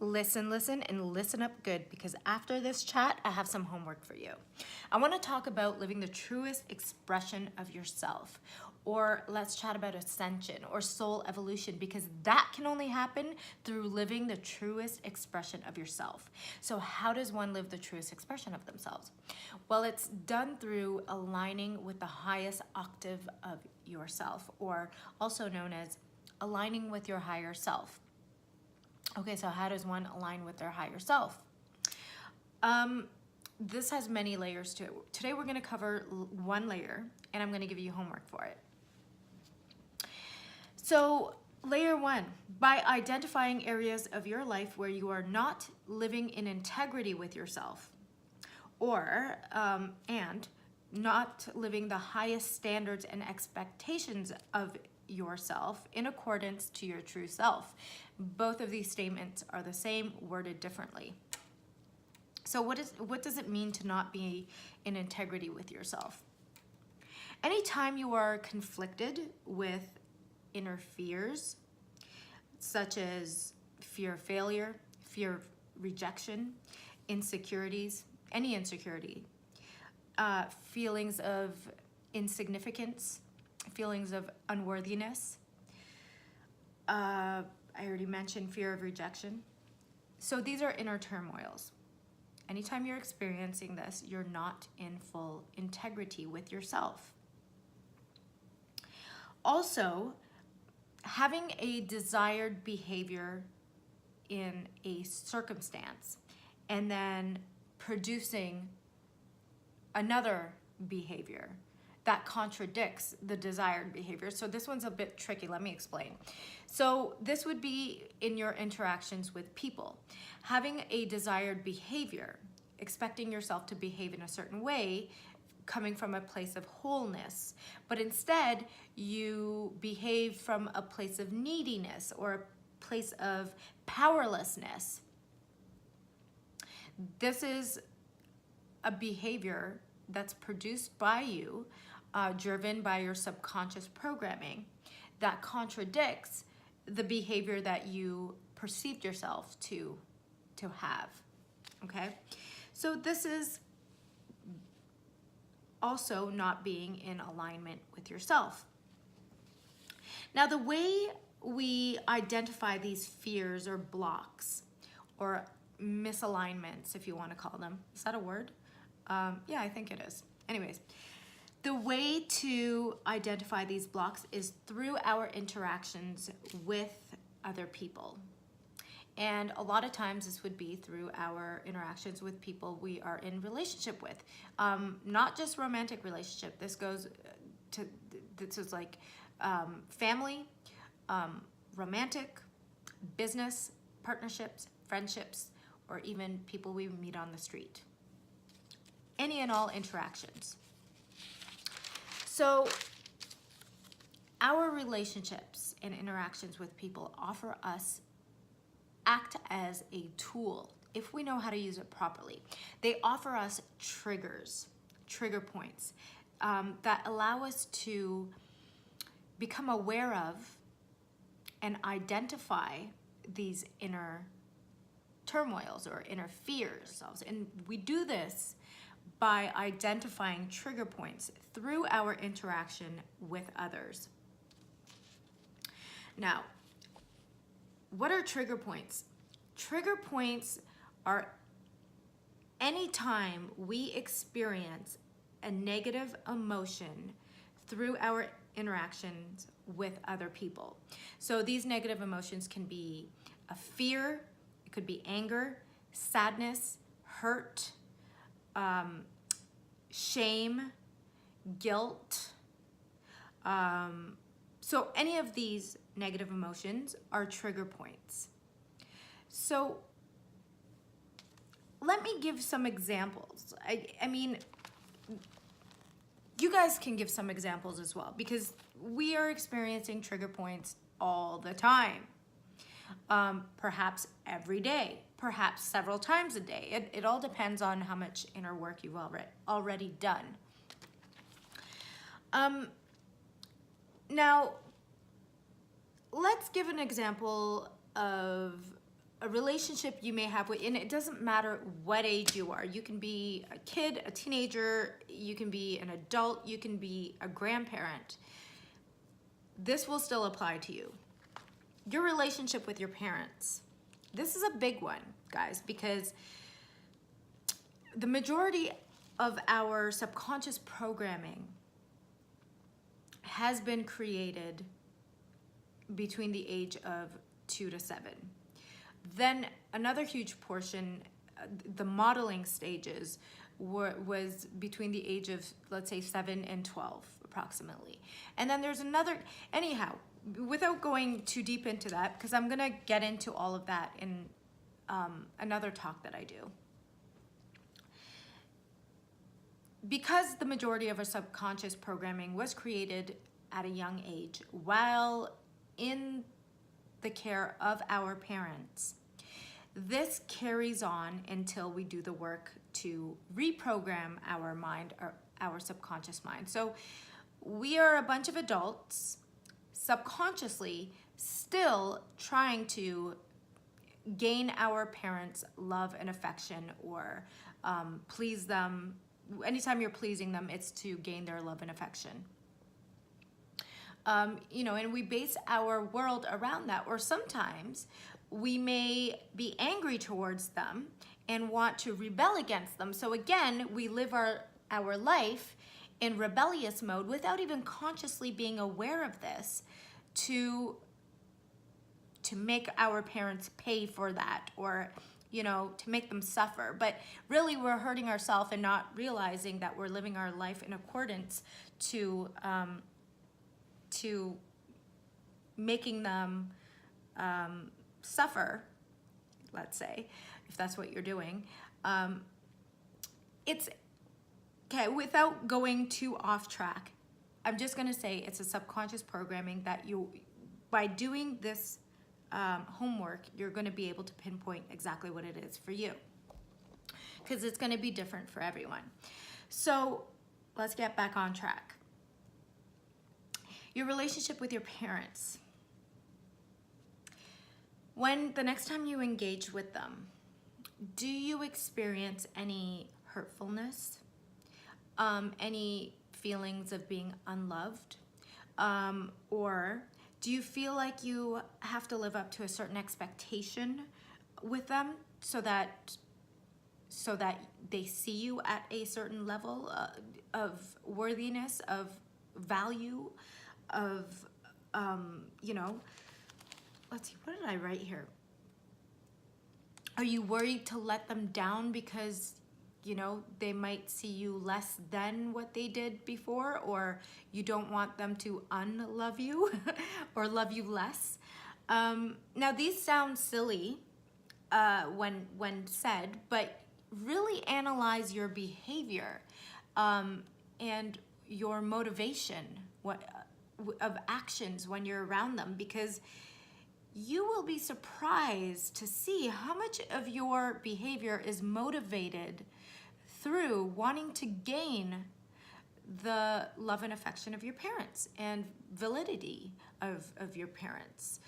Listen, and listen up good, because after this chat, I have some homework for you. I want to talk about living the truest expression of yourself, or let's chat about ascension or soul evolution, because that can only happen through living the truest expression of yourself. So how does one live the truest expression of themselves? Well, it's done through aligning with the highest octave of yourself, or also known as aligning with your higher self. Okay, so how does one align with their higher self? This has many layers to it. Today we're going to cover one layer, and I'm going to give you homework for it. So layer one, by identifying areas of your life where you are not living in integrity with yourself, or and not living the highest standards and expectations of yourself in accordance to your true self. Both of these statements are the same, worded differently. So what does it mean to not be in integrity with yourself? Anytime you are conflicted with inner fears, such as fear of failure, fear of rejection, insecurities, any insecurity, feelings of insignificance, feelings of unworthiness. I already mentioned fear of rejection. So these are inner turmoils. Anytime you're experiencing this, you're not in full integrity with yourself. Also, having a desired behavior in a circumstance and then producing another behavior that contradicts the desired behavior. So this one's a bit tricky. Let me explain. So this would be in your interactions with people. Having a desired behavior, expecting yourself to behave in a certain way, coming from a place of wholeness, but instead you behave from a place of neediness or a place of powerlessness. This is a behavior that's produced by you, driven by your subconscious programming, that contradicts the behavior that you perceived yourself to have, okay? So this is also not being in alignment with yourself. Now, the way we identify these fears or blocks or misalignments, if you want to call them, is that a word? Yeah, I think it is. Anyways, the way to identify these blocks is through our interactions with other people. And a lot of times this would be through our interactions with people we are in relationship with. Not just romantic relationship. This is like family, romantic, business, partnerships, friendships, or even people we meet on the street. Any and all interactions. So our relationships and interactions with people act as a tool if we know how to use it properly. They offer us triggers, trigger points that allow us to become aware of and identify these inner turmoils or inner fears. And we do this by identifying trigger points through our interaction with others. Now, what are trigger points? Trigger points are any time we experience a negative emotion through our interactions with other people. So these negative emotions can be a fear, it could be anger, sadness, hurt, shame, guilt. So any of these negative emotions are trigger points. So let me give some examples. I mean, you guys can give some examples as well, because we are experiencing trigger points all the time. Perhaps every day, perhaps several times a day. It all depends on how much inner work you've already done. Now, let's give an example of a relationship you may have with, and it doesn't matter what age you are. You can be a kid, a teenager, you can be an adult, you can be a grandparent. This will still apply to you. Your relationship with your parents. This is a big one, guys, because the majority of our subconscious programming has been created between the age of 2 to 7. Then another huge portion, the modeling stages, was between the age of, let's say, 7 and 12, approximately. And then there's another, anyhow, without going too deep into that, because I'm gonna get into all of that in another talk that I do. Because the majority of our subconscious programming was created at a young age while in the care of our parents, this carries on until we do the work to reprogram our mind, or our subconscious mind. So we are a bunch of adults subconsciously still trying to gain our parents' love and affection, or please them. Anytime you're pleasing them, it's to gain their love and affection. You know, and we base our world around that. Or sometimes we may be angry towards them and want to rebel against them. So again, we live our life in rebellious mode without even consciously being aware of this, to make our parents pay for that, or, you know, to make them suffer. But really we're hurting ourselves and not realizing that we're living our life in accordance to making them suffer, let's say, if that's what you're doing. It's, okay, without going too off track, I'm just gonna say it's a subconscious programming that you, by doing this homework, you're gonna be able to pinpoint exactly what it is for you, because it's gonna be different for everyone. So let's get back on track. Your relationship with your parents. When the next time you engage with them, do you experience any hurtfulness? Any feelings of being unloved? Or do you feel like you have to live up to a certain expectation with them so that they see you at a certain level of worthiness, of value, of, you know, let's see, what did I write here? Are you worried to let them down because, you know, they might see you less than what they did before, or you don't want them to unlove you or love you less? Now these sound silly when said, but really analyze your behavior and your motivation of actions when you're around them, because you will be surprised to see how much of your behavior is motivated through wanting to gain the love and affection of your parents and validity of your parents.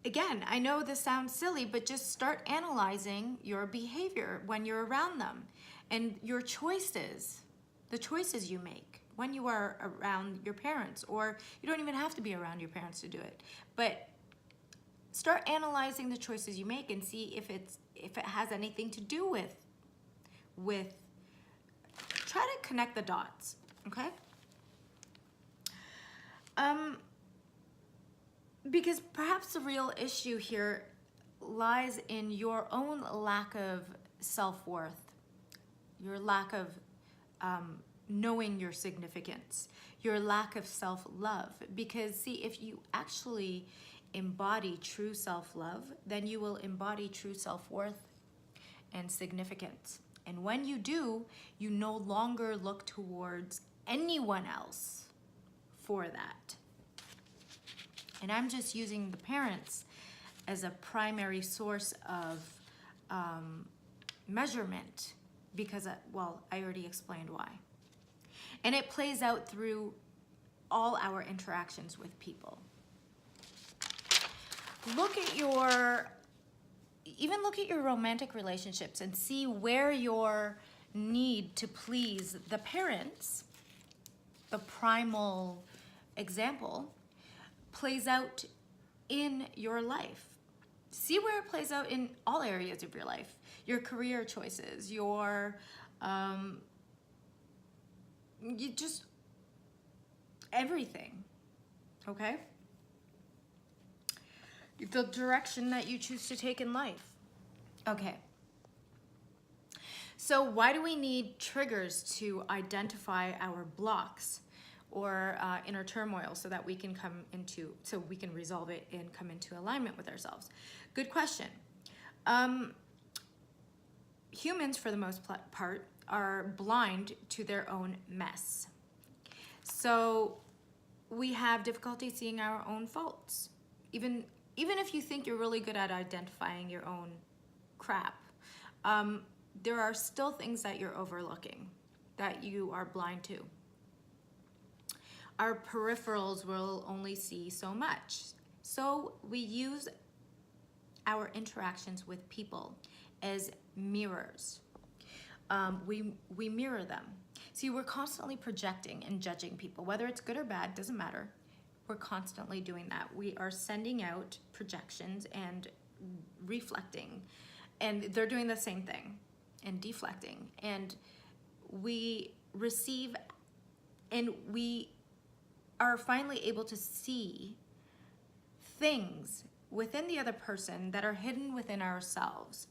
Again, I know this sounds silly, but just start analyzing your behavior when you're around them, and your choices, the choices you make when you are around your parents, or you don't even have to be around your parents to do it, but start analyzing the choices you make and see if it has anything to do with try to connect the dots, okay? Because perhaps the real issue here lies in your own lack of self-worth, your lack of knowing your significance, your lack of self-love. Because see, if you actually embody true self-love, then you will embody true self-worth and significance. And when you do, you no longer look towards anyone else for that. And I'm just using the parents as a primary source of measurement because, well, I already explained why. And it plays out through all our interactions with people. look at even look at your romantic relationships and see where your need to please the parents, the primal example, plays out in your life. See where it plays out in all areas of your life. Your career choices, you just everything, okay? The direction that you choose to take in life. Okay. So why do we need triggers to identify our blocks or inner turmoil so that we can resolve it and come into alignment with ourselves? Good question. Humans, for the most part, are blind to their own mess. So we have difficulty seeing our own faults. Even if you think you're really good at identifying your own crap, there are still things that you're overlooking, that you are blind to. Our peripherals will only see so much. So we use our interactions with people as mirrors. We mirror them. See, we're constantly projecting and judging people, whether it's good or bad, doesn't matter. We're constantly doing that. We are sending out projections and reflecting, and they're doing the same thing, and deflecting. And we receive, and we are finally able to see things within the other person that are hidden within ourselves.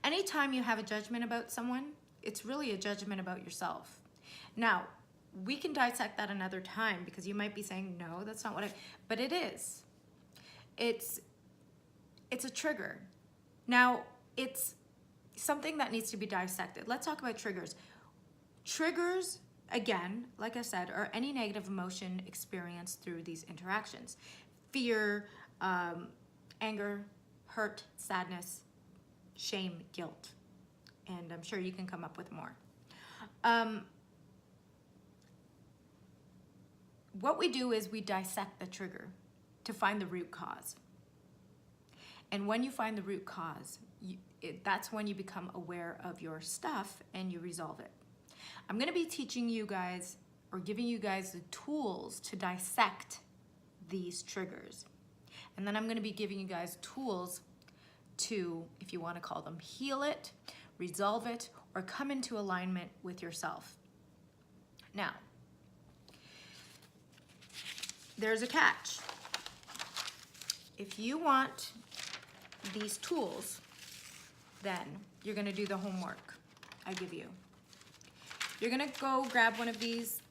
Anytime you have a judgment about someone, it's really a judgment about yourself. Now, we can dissect that another time, because you might be saying, no, that's not what but it is. It's a trigger. Now, it's something that needs to be dissected. Let's talk about triggers. Triggers, again, like I said, are any negative emotion experienced through these interactions. Fear, anger, hurt, sadness, shame, guilt. And I'm sure you can come up with more. What we do is we dissect the trigger to find the root cause. And when you find the root cause, that's when you become aware of your stuff and you resolve it. I'm going to be teaching you guys, or giving you guys, the tools to dissect these triggers. And then I'm going to be giving you guys tools to, if you want to call them, heal it, resolve it, or come into alignment with yourself. Now, there's a catch. If you want these tools, then you're going to do the homework I give you. You're going to go grab one of these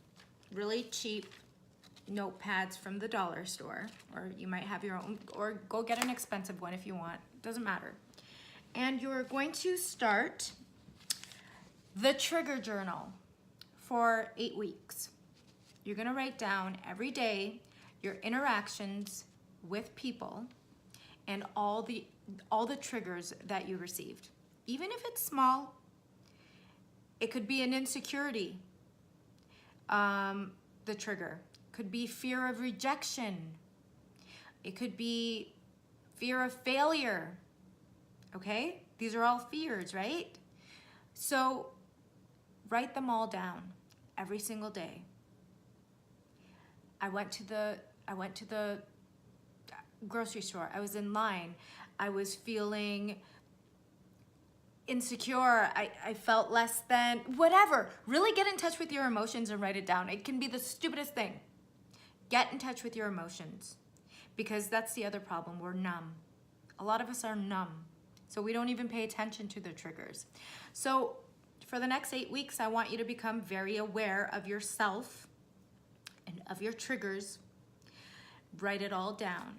really cheap notepads from the dollar store, or you might have your own, or go get an expensive one if you want. Doesn't matter. And you're going to start the trigger journal for 8 weeks. You're going to write down every day your interactions with people and all the triggers that you received. Even if it's small, it could be an insecurity. The trigger could be fear of rejection. It could be fear of failure. Okay? These are all fears, right? So write them all down every single day. I went to the grocery store. I was in line. I was feeling insecure. I felt less than, whatever. Really get in touch with your emotions and write it down. It can be the stupidest thing. Get in touch with your emotions, because that's the other problem. We're numb. A lot of us are numb, so we don't even pay attention to the triggers. So for the next 8 weeks, I want you to become very aware of yourself and of your triggers. Write it all down.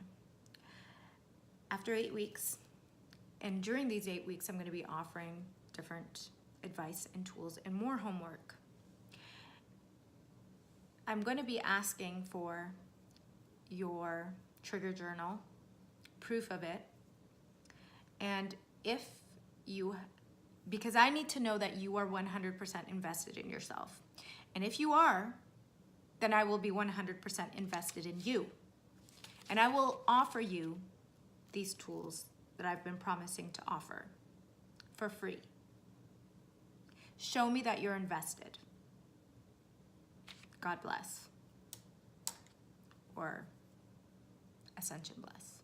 After 8 weeks, and during these 8 weeks, I'm going to be offering different advice and tools and more homework. I'm going to be asking for your trigger journal, proof of it, and if you, because I need to know that you are 100% invested in yourself. And if you are, then I will be 100% invested in you. And I will offer you these tools that I've been promising to offer for free. Show me that you're invested. God bless. Or Ascension bless.